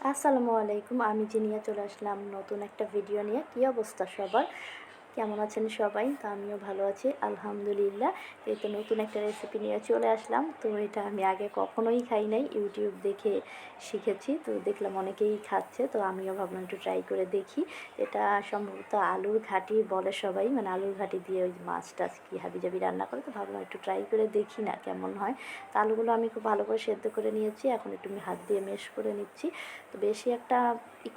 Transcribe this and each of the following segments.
আসসালামু আলাইকুম। আমি জিনিয়া চলে আসলাম নতুন একটা ভিডিও নিয়ে। কী অবস্থা সবার? কেমন আছেন সবাই? তো আমিও ভালো আছি আলহামদুলিল্লাহ। এই তো নতুন একটা রেসিপি নিয়ে চলে আসলাম। তো এটা আমি আগে কখনোই খাই নাই, ইউটিউব দেখে শিখেছি। তো দেখলাম অনেকেই খাচ্ছে, তো আমিও ভাবলাম একটু ট্রাই করে দেখি। এটা সম্ভবত আলুর ঘাটি বলে সবাই, মানে আলুর ঘাটি দিয়ে ওই মাছ টাছ কী হাবিজাবি রান্না করে। তো ভাবলাম একটু ট্রাই করে দেখি না কেমন হয়। তো আলুগুলো আমি খুব ভালো করে সেদ্ধ করে নিয়েছি, এখন একটু আমি হাত দিয়ে মেশ করে নিচ্ছি। তো বেশি একটা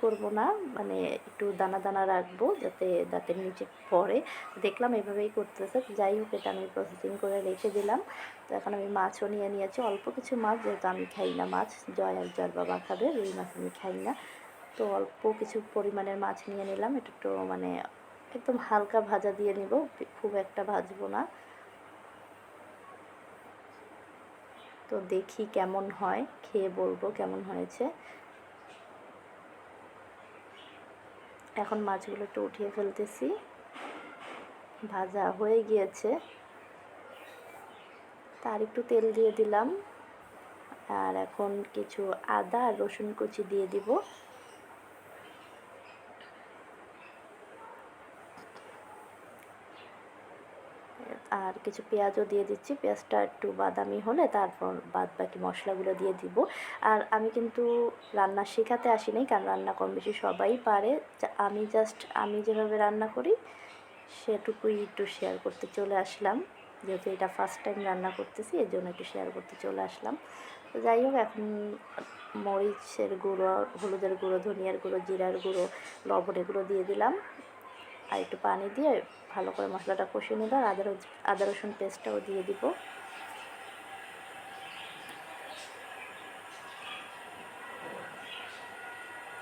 করবো না, মানে একটু দানা দানা রাখবো যাতে দাঁতের নিচে পড়ে। দেখলাম এভাবেই করতেছে। যাই হোক, এটা আমি প্রসেসিং করে রেখে দিলাম। তো এখন আমি মাছও নিয়ে নিয়েছি, অল্প কিছু মাছ, যেহেতু আমি খাই না মাছ। জয় আর জয়ের বাবা খাবে, রুই মাছ আমি খাই না। তো অল্প কিছু পরিমাণের মাছ নিয়ে নিলাম। এটা একটু মানে একদম হালকা ভাজা দিয়ে নিব, খুব একটা ভাজবো না। তো দেখি কেমন হয়, খেয়ে বলবো কেমন হয়েছে। এখন মাছগুলো একটু উঠিয়ে ফেলতেছি, ভাজা হয়ে গিয়েছে। তার একটু তেল দিয়ে দিলাম, আর এখন কিছু আদা আর রসুন কুচি দিয়ে দিব। আর কিছু পেঁয়াজও দিয়ে দিচ্ছি, পেঁয়াজটা একটু বাদামি হলে তারপর বাদ বাকি মশলাগুলো দিয়ে দিব। আর আমি কিন্তু রান্না শেখাতে আসি নাই, কারণ রান্না কম বেশি সবাই পারে। আমি যেভাবে রান্না করি সেটুকুই একটু শেয়ার করতে চলে আসলাম, যেহেতু এটা ফার্স্ট টাইম রান্না করতেছি, এর জন্য একটু শেয়ার করতে চলে আসলাম। তো যাই হোক, এখন মরিচের গুঁড়ো, হলুদের গুঁড়ো, ধনিয়ার গুঁড়ো, জিরার গুঁড়ো, লবণ এগুলো দিয়ে দিলাম। আর একটু পানি দিয়ে ভালো করে মশলাটা কষিয়ে নেব। আর আদা রসুন পেস্টটাও দিয়ে দিব।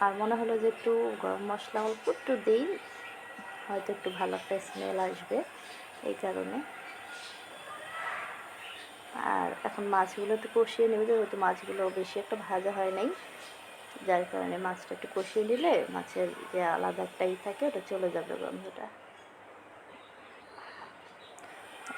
আর মনে হলো যে একটু গরম মশলা অল্প একটু দিই, হয়তো একটু ভালো একটা স্মেল আসবে, এই কারণে। আর এখন মাছগুলো একটু কষিয়ে নেব, যেহেতু মাছগুলো বেশি একটা ভাজা হয় নাই, যার কারণে মাছটা একটু কষিয়ে নিলে মাছের যে আলাদা একটাই থাকে ওটা চলে যাবে গন্ধটা।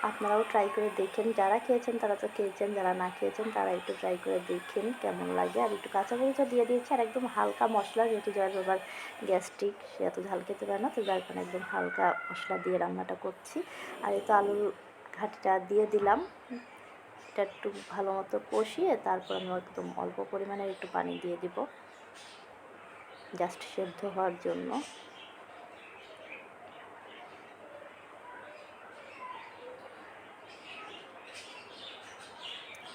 আপনারাও ট্রাই করে দেখেন, যারা খেয়েছেন তারা তো খেয়েছেন, যারা না খেয়েছেন তারা একটু ট্রাই করে দেখেন কেমন লাগে। আর একটু কাঁচামরিচও দিয়ে দিয়েছি, আর একদম হালকা মশলা, যেহেতু জয়ের বাবার গ্যাস্ট্রিক, সে এত ঝাল খেতে পারে না, তো যার কারণে একদম হালকা মশলা দিয়ে রান্নাটা করছি। আর এই তো আলুর ঘাটিটা দিয়ে দিলাম। এটা একটু ভালো মতো কষিয়ে তারপর আমি একদম অল্প পরিমাণে একটু পানি দিয়ে দিব, জাস্ট সেদ্ধ হওয়ার জন্য।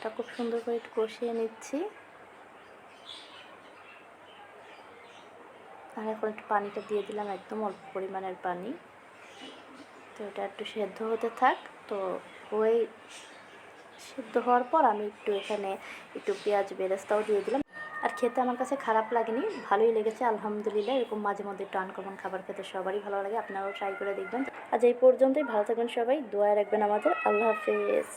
এটা খুব সুন্দর করে একটু কষিয়ে নিচ্ছি। আর এখন একটু পানিটা দিয়ে দিলাম, একদম অল্প পরিমাণের পানি। তো এটা একটু সেদ্ধ হতে থাক। তো ওই সেদ্ধ হওয়ার পর আমি একটু এখানে একটু পেঁয়াজ বেরেস্তাও দিয়ে দিলাম। আর খেতে আমার কাছে খারাপ লাগেনি, ভালোই লেগেছে আলহামদুলিল্লাহ। এরকম মাঝে মধ্যে একটু আনকমন খাবার খেতে সবারই ভালো লাগে, আপনারাও ট্রাই করে দেখবেন। আজ এই পর্যন্তই, ভালো থাকবেন সবাই, দোয়ায় রাখবেন আমাদের। আল্লাহ হাফেজ।